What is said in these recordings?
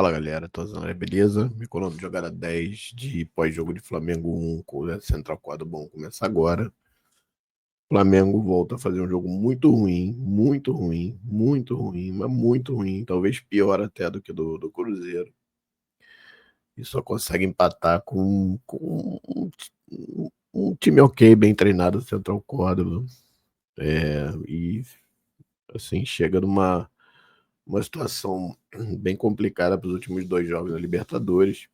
Fala galera, beleza? Me colando de jogada 10 de pós-jogo de Flamengo 1 com o Central Quadro bom começa agora. Flamengo volta a fazer um jogo muito ruim, muito ruim, muito ruim, mas muito ruim, talvez pior até do que do Cruzeiro. E só consegue empatar com um time ok, bem treinado, Central Córdoba. E assim, chega numa uma situação bem complicada para os últimos dois jogos da Libertadores.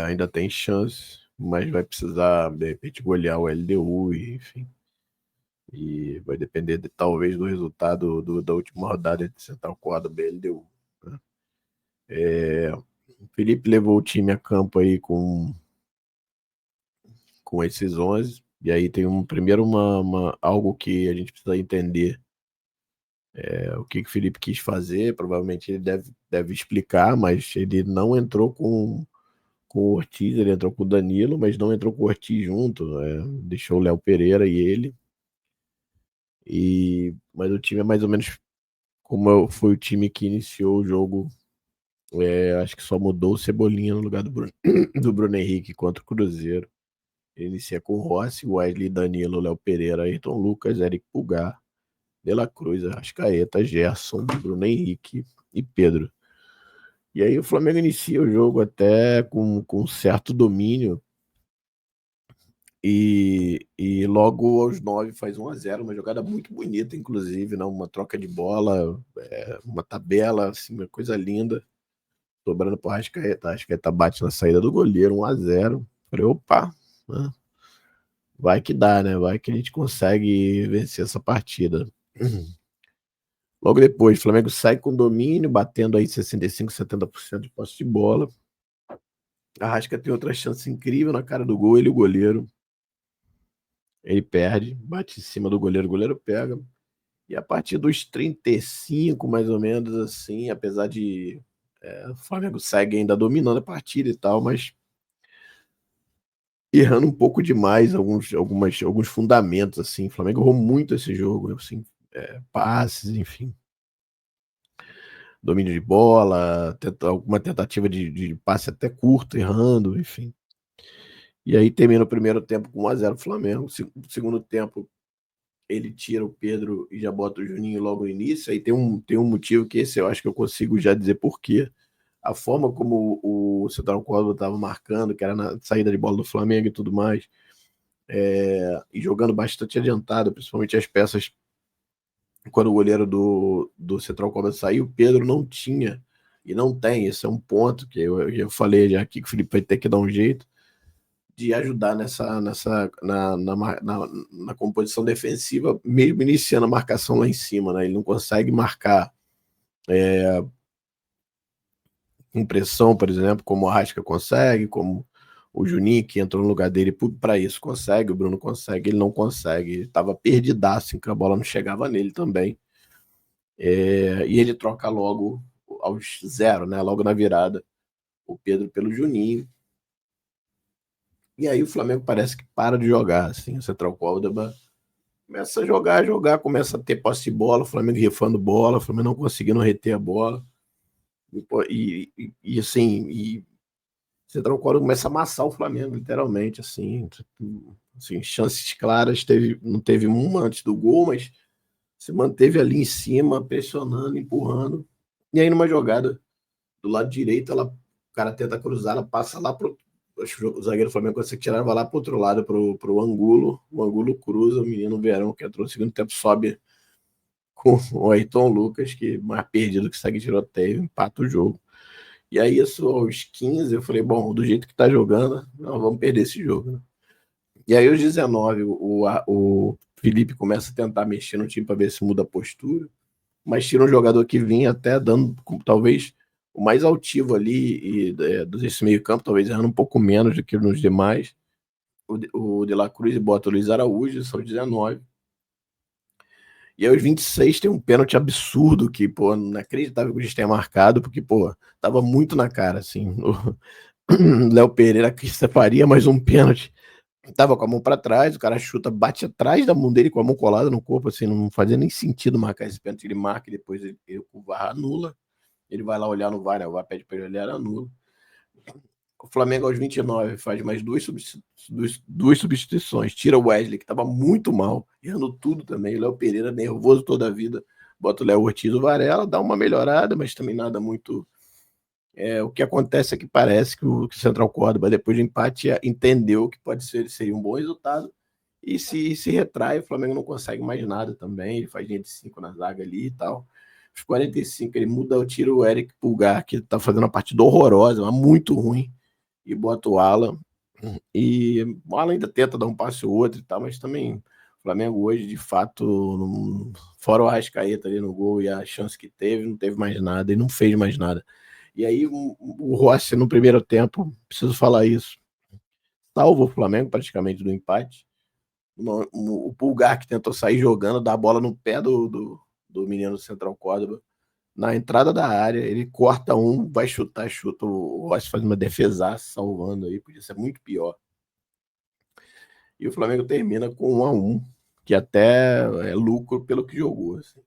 Ainda tem chance, mas vai precisar, de repente, golear o LDU, e, enfim. E vai depender talvez do resultado da última rodada entre Central Córdoba e LDU. Né? O Felipe levou o time a campo aí com esses 11. E aí tem primeiro algo que a gente precisa entender. O que o Felipe quis fazer, provavelmente ele deve explicar, mas ele não entrou com o Ortiz, ele entrou com o Danilo, mas não entrou com o Ortiz junto, deixou o Léo Pereira e ele. Mas o time é mais ou menos foi o time que iniciou o jogo. Acho que só mudou o Cebolinha no lugar do Bruno Henrique contra o Cruzeiro. Ele inicia com Rossi, Wesley, Danilo, Léo Pereira, Ayrton Lucas, Eric Pulgar, De La Cruz, Arrascaeta, Gerson, Bruno Henrique e Pedro. E aí o Flamengo inicia o jogo até com certo domínio. E logo aos 9 faz 1-0, uma jogada muito bonita, inclusive, não? Uma troca de bola, uma tabela, assim, uma coisa linda, sobrando para o Arrascaeta. Arrascaeta bate na saída do goleiro, 1-0. Falei, opa, né? Vai que dá, né? Vai que a gente consegue vencer essa partida. Logo depois, o Flamengo sai com domínio, batendo aí 65, 70% de posse de bola. A Arrascaeta tem outra chance incrível na cara do gol, ele e o goleiro. Ele perde, bate em cima do goleiro, o goleiro pega. E a partir dos 35, mais ou menos, assim, apesar de o Flamengo segue ainda dominando a partida e tal, mas errando um pouco demais alguns fundamentos, assim. O Flamengo errou muito esse jogo, assim, passes, enfim. Domínio de bola, alguma tentativa de passe até curto, errando, enfim. E aí termina o primeiro tempo com 1-0 Flamengo. Segundo tempo, ele tira o Pedro e já bota o Juninho logo no início. Aí tem um motivo que esse eu acho que eu consigo já dizer por quê. A forma como o Central Córdoba estava marcando, que era na saída de bola do Flamengo e tudo mais, e jogando bastante adiantado, principalmente as peças. Quando o goleiro do Central Córdoba saiu, o Pedro não tinha e não tem. Esse é um ponto que eu falei já aqui que o Felipe vai ter que dar um jeito de ajudar na composição defensiva, mesmo iniciando a marcação lá em cima, né? Ele não consegue marcar com pressão, por exemplo, como o Arrasca consegue, como o Juninho, que entrou no lugar dele para isso, consegue, o Bruno consegue, ele não consegue. Ele estava perdidaço, que a bola não chegava nele também. E ele troca logo aos 0, né? Logo na virada, o Pedro pelo Juninho. E aí o Flamengo parece que para de jogar, assim, o Central Córdoba começa a jogar, começa a ter posse de bola, o Flamengo rifando bola, o Flamengo não conseguindo reter a bola. Assim, Central Córdoba começa a amassar o Flamengo, literalmente, assim, chances claras, não teve uma antes do gol, mas se manteve ali em cima, pressionando, empurrando. E aí numa jogada do lado direito, o cara tenta cruzar, ela passa lá pro o zagueiro do Flamengo consegue tirar, vai lá pro outro lado, pro Angulo. O Angulo cruza, o menino Verão, que entrou no segundo tempo, sobe com o Ayrton Lucas, que mais perdido que segue tiroteio, empata o jogo. E aí, isso aos 15, eu falei, bom, do jeito que tá jogando, nós vamos perder esse jogo, né? E aí, aos 19, o Felipe começa a tentar mexer no time para ver se muda a postura, mas tira um jogador que vinha até dando, talvez, o mais altivo ali desse meio campo, talvez errando um pouco menos do que nos demais, o De La Cruz, e bota o Luiz Araújo, são 19. E aí, aos 26, tem um pênalti absurdo que, pô, não acreditava que a gente tenha marcado, porque, pô, tava muito na cara, assim. O Léo Pereira que faria mais um pênalti. Tava com a mão para trás, o cara chuta, bate atrás da mão dele com a mão colada no corpo, assim, não fazia nem sentido marcar esse pênalti. Ele marca e depois o VAR anula. Ele vai lá olhar no VAR, né? O VAR pede para ele olhar, anula. O Flamengo aos 29 faz mais duas substituições. Tira o Wesley, que estava muito mal, errando tudo também. O Léo Pereira, nervoso toda a vida. Bota o Léo Ortiz, o Varela, dá uma melhorada, mas também nada muito. O que acontece é que parece que o Central Córdoba, depois do empate, entendeu que seria um bom resultado e se retrai. O Flamengo não consegue mais nada também. Ele faz linha de 5 na zaga ali e tal. Os 45, ele tira o Eric Pulgar, que tá fazendo uma partida horrorosa, mas muito ruim, e bota o Alan. E o Alan ainda tenta dar um passe ou outro e tal, mas também o Flamengo hoje, de fato, fora o Arrascaeta ali no gol e a chance que teve, não teve mais nada e não fez mais nada. E aí o Rossi no primeiro tempo, preciso falar isso, salva o Flamengo praticamente do empate. O Pulgar, que tentou sair jogando, dá a bola no pé do menino Central Córdoba, na entrada da área, ele corta vai chutar, chuta, o Rossi faz uma defesaça salvando aí, podia ser muito pior. E o Flamengo termina com 1-1, que até é lucro pelo que jogou. Assim.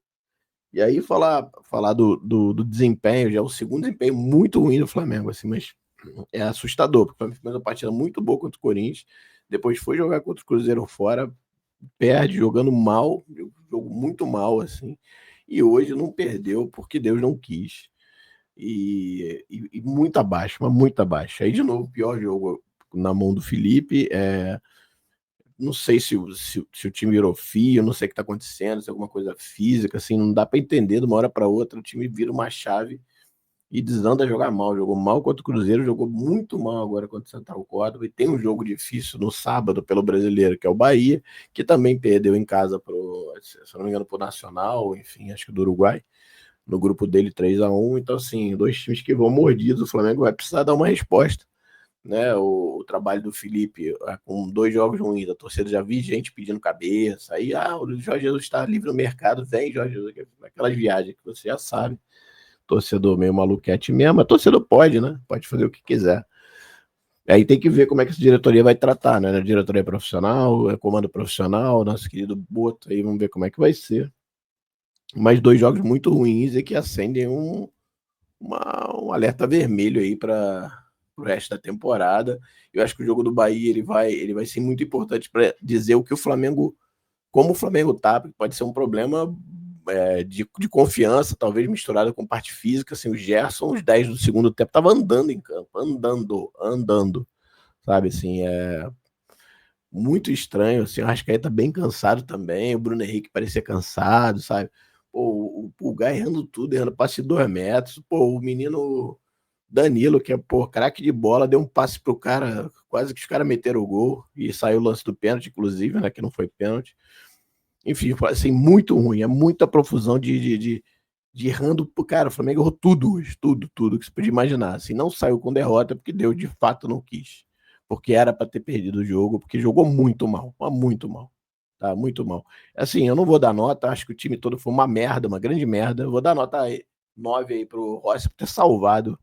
E aí falar do desempenho, já é o segundo desempenho muito ruim do Flamengo, assim, mas é assustador, porque o Flamengo fez uma partida muito boa contra o Corinthians, depois foi jogar contra o Cruzeiro fora, perde jogando mal, jogo muito mal, assim, e hoje não perdeu porque Deus não quis. E muito abaixo, mas muito abaixo. Aí, de novo, pior jogo na mão do Felipe, não sei se o time virou fio, não sei o que está acontecendo, se é alguma coisa física, assim, não dá para entender de uma hora para outra, o time vira uma chave e desanda a jogar mal. Jogou mal contra o Cruzeiro, jogou muito mal agora contra o Central Córdoba, e tem um jogo difícil no sábado pelo Brasileiro, que é o Bahia, que também perdeu em casa, se eu não me engano, pro Nacional, enfim, acho que do Uruguai, no grupo dele 3-1. Então, assim, dois times que vão mordidos, o Flamengo vai precisar dar uma resposta, né? O trabalho do Felipe, com 2 jogos ruins, a torcida já vi gente pedindo cabeça, aí, o Jorge Jesus está livre no mercado, vem Jorge Jesus, aquelas viagens que você já sabe, torcedor meio maluquete mesmo, a torcedor pode, né? Pode fazer o que quiser. Aí tem que ver como é que essa diretoria vai tratar, né? A diretoria profissional, comando profissional, nosso querido Boto, aí vamos ver como é que vai ser. Mas 2 jogos muito ruins e que acendem um alerta vermelho aí para o resto da temporada. Eu acho que o jogo do Bahia ele vai ser muito importante para dizer o que o Flamengo, como o Flamengo tá, porque pode ser um problema de confiança, talvez misturado com parte física. Assim, o Gerson, os 10 do segundo tempo, tava andando em campo, andando, sabe? Assim, muito estranho. Assim, o Arrascaeta bem cansado também, o Bruno Henrique parecia cansado, sabe? Pô, o Pulgar errando tudo, errando passe de 2 metros. Pô, o menino Danilo, que é, pô, craque de bola, deu um passe pro cara, quase que os caras meteram o gol, e saiu o lance do pênalti, inclusive, né, que não foi pênalti. Enfim, assim, muito ruim, é muita profusão de errando. Cara, o Flamengo errou tudo hoje, tudo que você podia imaginar. Assim, não saiu com derrota porque Deus de fato não quis. Porque era para ter perdido o jogo, porque jogou muito mal, mas muito mal. Tá, muito mal. Assim, eu não vou dar nota, acho que o time todo foi uma merda, uma grande merda. Eu vou dar nota 9 aí pro Rossi por ter salvado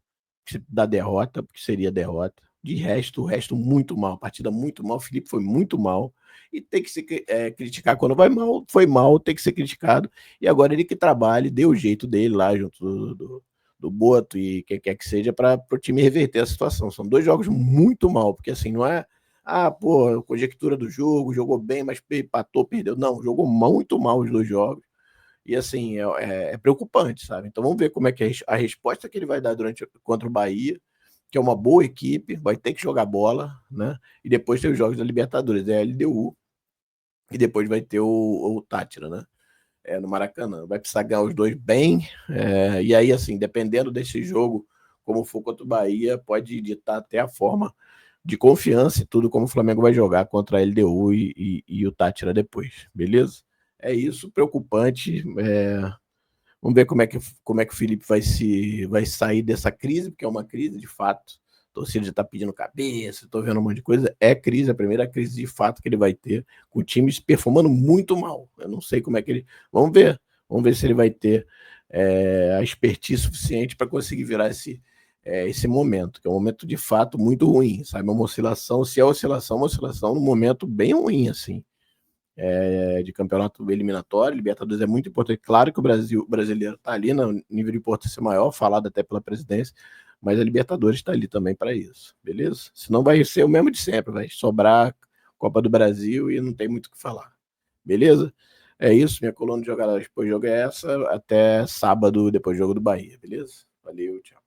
da derrota, porque seria derrota. De resto, o resto muito mal, partida muito mal. O Felipe foi muito mal e tem que se criticar quando vai mal, foi mal, tem que ser criticado. E agora ele que trabalhe, dê o jeito dele lá junto do Boto e quem quer que seja para o time reverter a situação. São 2 jogos muito mal, porque assim, não é conjectura do jogo, jogou bem, mas empatou, perdeu. Não, jogou muito mal os 2 jogos. E assim, é preocupante, sabe? Então vamos ver como é que é a resposta que ele vai dar contra o Bahia, que é uma boa equipe, vai ter que jogar bola, né? E depois tem os jogos da Libertadores, é a LDU, e depois vai ter o Tátira, né? No Maracanã. Vai precisar ganhar os 2 bem, e aí, assim, dependendo desse jogo, como for contra o Bahia, pode ditar até a forma de confiança e tudo, como o Flamengo vai jogar contra a LDU e o Tátira depois, beleza? É isso, preocupante. Vamos ver como é que o Felipe vai sair dessa crise, porque é uma crise de fato. A torcida já está pedindo cabeça, estou vendo um monte de coisa. É crise, a primeira crise de fato que ele vai ter, com o time se performando muito mal. Eu não sei como é que ele. Vamos ver se ele vai ter a expertise suficiente para conseguir virar esse momento, que é um momento de fato muito ruim, sabe? Uma oscilação, se é oscilação, uma oscilação num momento bem ruim, assim. de campeonato eliminatório. Libertadores é muito importante. Claro que o brasileiro está ali no nível de importância maior, falado até pela presidência, mas a Libertadores está ali também para isso, beleza? Senão vai ser o mesmo de sempre, vai sobrar Copa do Brasil e não tem muito o que falar, beleza? É isso, minha coluna de jogadores depois do jogo é essa. Até sábado, depois do jogo do Bahia, beleza? Valeu, tchau.